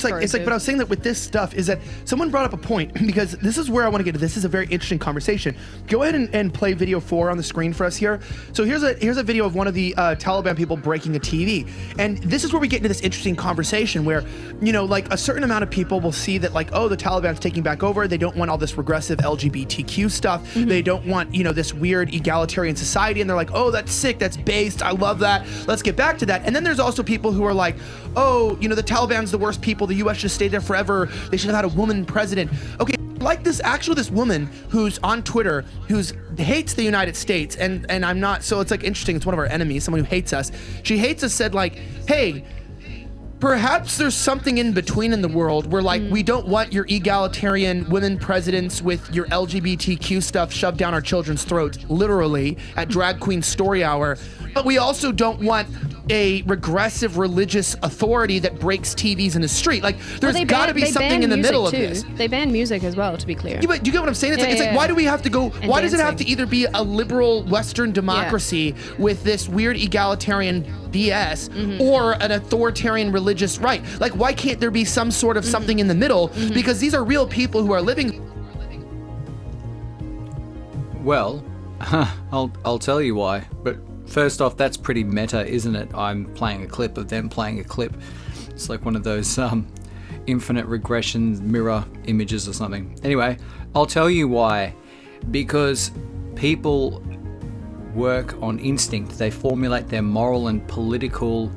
it's like, but I was saying that with this stuff is that someone brought up a point, because this is where I want to get to. This is a very interesting conversation. Go ahead and play video 4 on the screen for us here. So here's a video of one of the Taliban people breaking a TV. And this is where we get into this interesting conversation where, you know, like a certain amount of people will see that like, oh, the Taliban's taking back over. They don't want all this regressive LGBTQ stuff. Mm-hmm. They don't want, you know, this weird egalitarian society. And they're like, oh, that's sick. That's based. I love that. Let's get back to that. And then there's also people who are like, oh, you know, the Taliban's the worst people. The U.S. should stay there forever. They should have had a woman president. Okay, like this woman who's on Twitter who's hates the United States, and I'm not, so it's like interesting. It's one of our enemies, someone who hates us. She hates us, said like, hey, perhaps there's something in between in the world where like we don't want your egalitarian women presidents with your LGBTQ stuff shoved down our children's throats, literally, at Drag Queen Story Hour. But we also don't want a regressive religious authority that breaks TVs in the street. Like, there's got to be something in the middle of this. They ban music as well, to be clear. Yeah, but do you get what I'm saying? It's like, why do we have to go? And why does it have to either be a liberal Western democracy with this weird egalitarian BS or an authoritarian religious right? Like, why can't there be some sort of something in the middle? Because these are real people who are living. Well, I'll tell you why. But first off, that's pretty meta, isn't it? I'm playing a clip of them playing a clip. It's like one of those infinite regression mirror images or something. Anyway, I'll tell you why. Because people work on instinct. They formulate their moral and political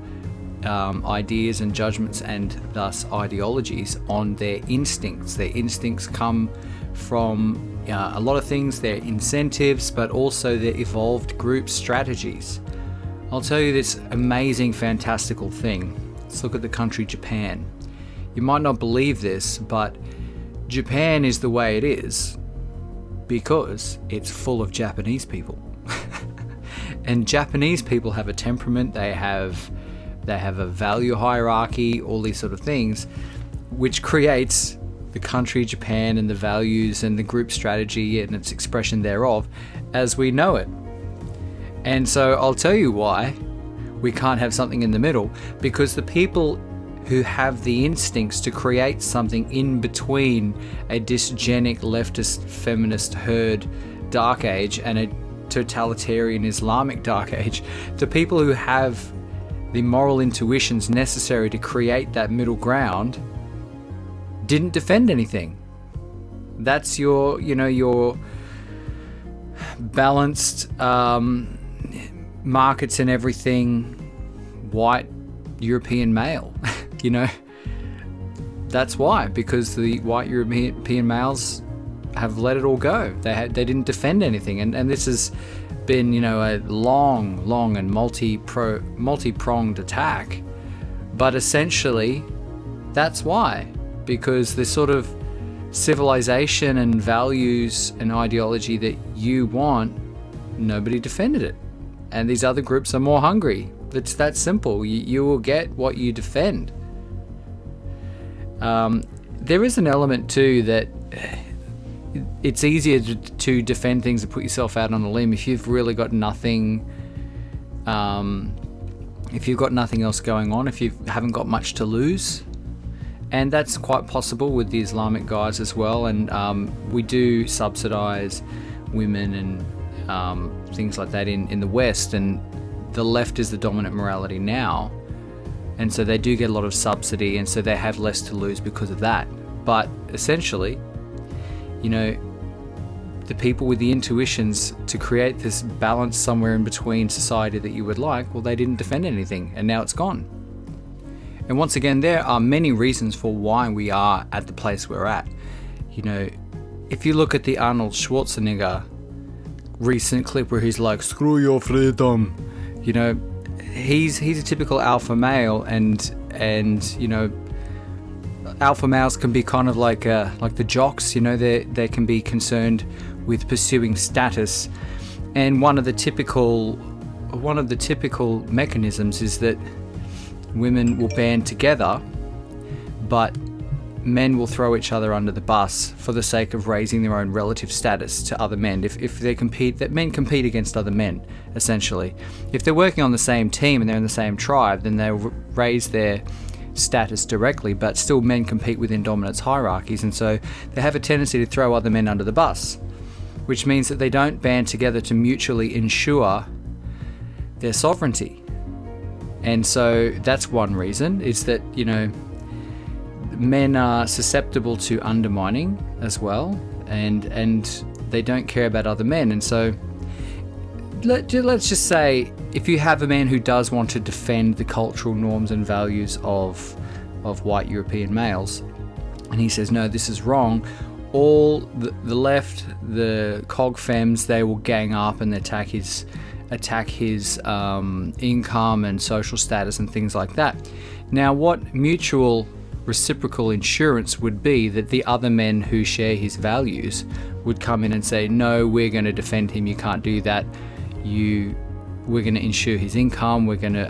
ideas and judgments and thus ideologies on their instincts. Their instincts come from a lot of things, their incentives, but also their evolved group strategies. I'll tell you this amazing, fantastical thing. Let's look at the country Japan. You might not believe this, but Japan is the way it is because it's full of Japanese people. And Japanese people have a temperament, they have a value hierarchy, all these sort of things, which creates the country Japan and the values and the group strategy and its expression thereof as we know it. And so I'll tell you why we can't have something in the middle, because the people who have the instincts to create something in between a dysgenic leftist feminist herd dark age and a totalitarian Islamic dark age, the people who have the moral intuitions necessary to create that middle ground didn't defend anything. That's your balanced markets and everything, white European male. That's why, because the white European males have let it all go. They didn't defend anything, and this has been a long and multi-pronged attack. But essentially, that's why. Because the sort of civilization and values and ideology that you want, nobody defended it. And these other groups are more hungry. It's that simple. You will get what you defend. There is an element too that it's easier to defend things and put yourself out on a limb if you've really got nothing. If you've got nothing else going on, if you haven't got much to lose. And that's quite possible with the Islamic guys as well. And we do subsidize women and things like that in the West. And the left is the dominant morality now. And so they do get a lot of subsidy. And so they have less to lose because of that. But essentially, the people with the intuitions to create this balance somewhere in between society that you would like, well, they didn't defend anything. And now it's gone. And once again, there are many reasons for why we are at the place we're at. If you look at the Arnold Schwarzenegger recent clip where he's like, "Screw your freedom," he's a typical alpha male, and alpha males can be kind of like the jocks. They can be concerned with pursuing status, and one of the typical mechanisms is that women will band together, but men will throw each other under the bus for the sake of raising their own relative status to other men. If they compete, that men compete against other men, essentially. If they're working on the same team and they're in the same tribe, then they'll raise their status directly, but still men compete within dominance hierarchies, and so they have a tendency to throw other men under the bus, which means that they don't band together to mutually ensure their sovereignty. And so that's one reason, is that, men are susceptible to undermining as well, and they don't care about other men. And so let's just say, if you have a man who does want to defend the cultural norms and values of white European males, and he says, no, this is wrong, all the left, the cog femmes, they will gang up and attack his income and social status and things like that. Now, what mutual reciprocal insurance would be that the other men who share his values would come in and say, no, we're going to defend him, you can't do that, we're going to ensure his income, we're going to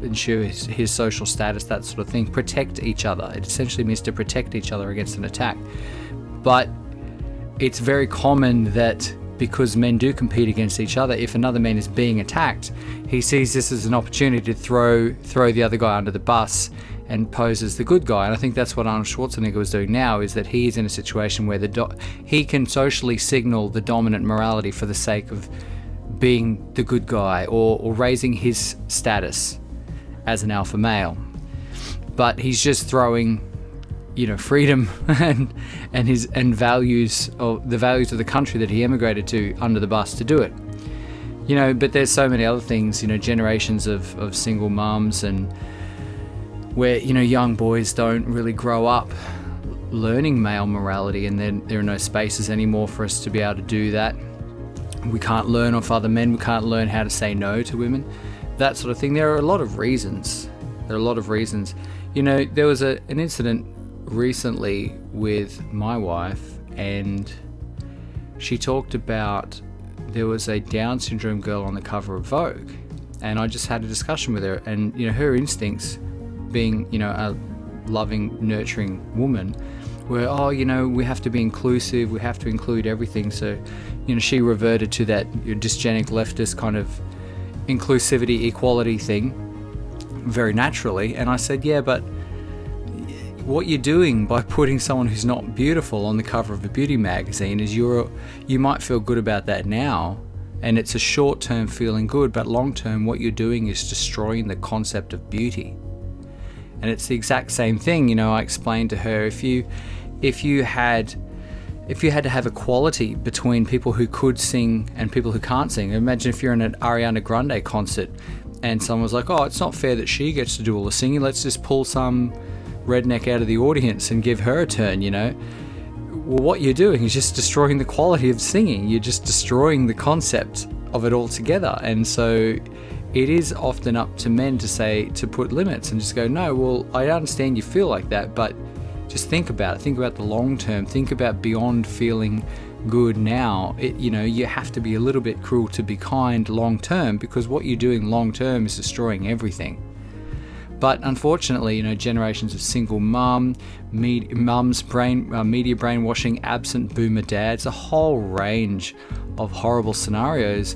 ensure his social status, that sort of thing, protect each other. It essentially means to protect each other against an attack. But it's very common that, because men do compete against each other, if another man is being attacked, he sees this as an opportunity to throw the other guy under the bus and pose as the good guy. And I think that's what Arnold Schwarzenegger was doing now, is that he is in a situation where he can socially signal the dominant morality for the sake of being the good guy, or raising his status as an alpha male. But he's just throwing freedom and values, or the values of the country that he emigrated to, under the bus to do it. But there's so many other things, generations of single mums, and where, young boys don't really grow up learning male morality, and then there are no spaces anymore for us to be able to do that. We can't learn off other men, we can't learn how to say no to women, that sort of thing. There are a lot of reasons. There was an incident recently with my wife, and she talked about, there was a Down syndrome girl on the cover of Vogue, and I just had a discussion with her, and her instincts, being a loving, nurturing woman, were, we have to be inclusive, we have to include everything. So she reverted to that dysgenic leftist kind of inclusivity, equality thing very naturally. And I said, yeah, but what you're doing by putting someone who's not beautiful on the cover of a beauty magazine is you might feel good about that now, and it's a short-term feeling good, but long-term what you're doing is destroying the concept of beauty. And it's the exact same thing. I explained to her, if you had to have equality between people who could sing and people who can't sing. Imagine if you're in an Ariana Grande concert and someone was like, oh, it's not fair that she gets to do all the singing, let's just pull some redneck out of the audience and give her a turn. Well, what you're doing is just destroying the quality of singing. You're just destroying the concept of it altogether. And so it is often up to men to put limits and just go, no, well, I understand you feel like that, but just think about it. Think about the long term. Think about beyond feeling good now. You have to be a little bit cruel to be kind long term, because what you're doing long term is destroying everything. But unfortunately, generations of single mums, media brainwashing, absent boomer dads, a whole range of horrible scenarios,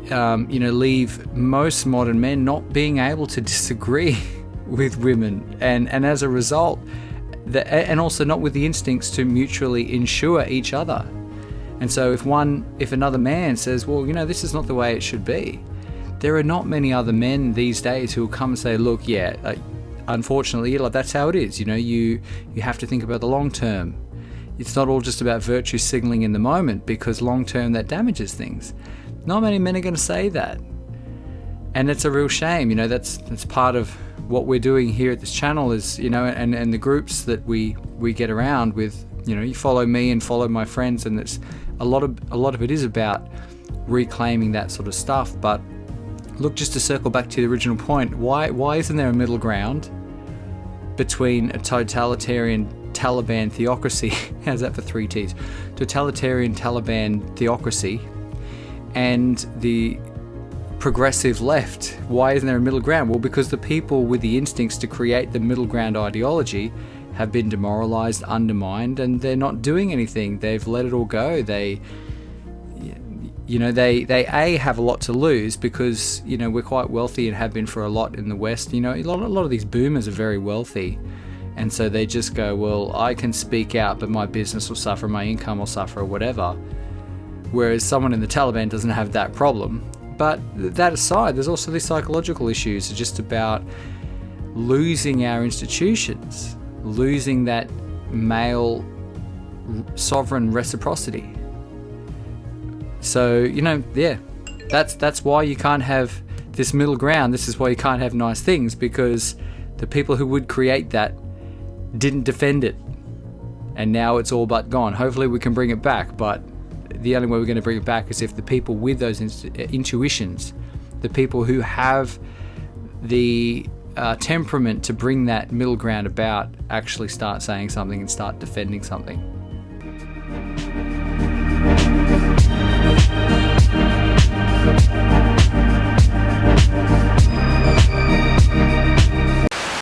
leave most modern men not being able to disagree with women, and as a result, and also not with the instincts to mutually ensure each other. And so if another man says, well, this is not the way it should be, there are not many other men these days who will come and say, look, unfortunately, that's how it is. You have to think about the long term. It's not all just about virtue signaling in the moment, because long term that damages things. Not many men are going to say that, and it's a real shame. That's part of what we're doing here at this channel is, and the groups that we get around with. You follow me and follow my friends, and it's a lot of it is about reclaiming that sort of stuff. But look, just to circle back to the original point, why isn't there a middle ground between a totalitarian Taliban theocracy? How's that for 3 T's? Totalitarian Taliban theocracy and the progressive left. Why isn't there a middle ground? Well, because the people with the instincts to create the middle ground ideology have been demoralized, undermined, and they're not doing anything. They've let it all go. you know, they A, have a lot to lose because, you know, we're quite wealthy and have been for a lot in the West. You know, a lot of these boomers are very wealthy. And so they just go, well, I can speak out, but my business will suffer, my income will suffer, or whatever. Whereas someone in the Taliban doesn't have that problem. But that aside, there's also these psychological issues just about losing our institutions, losing that male sovereign reciprocity. So, you know, yeah, that's why you can't have this middle ground. This is why you can't have nice things, because the people who would create that didn't defend it. And now it's all but gone. Hopefully we can bring it back, but the only way we're going to bring it back is if the people with those intuitions, the people who have the temperament to bring that middle ground about, actually start saying something and start defending something.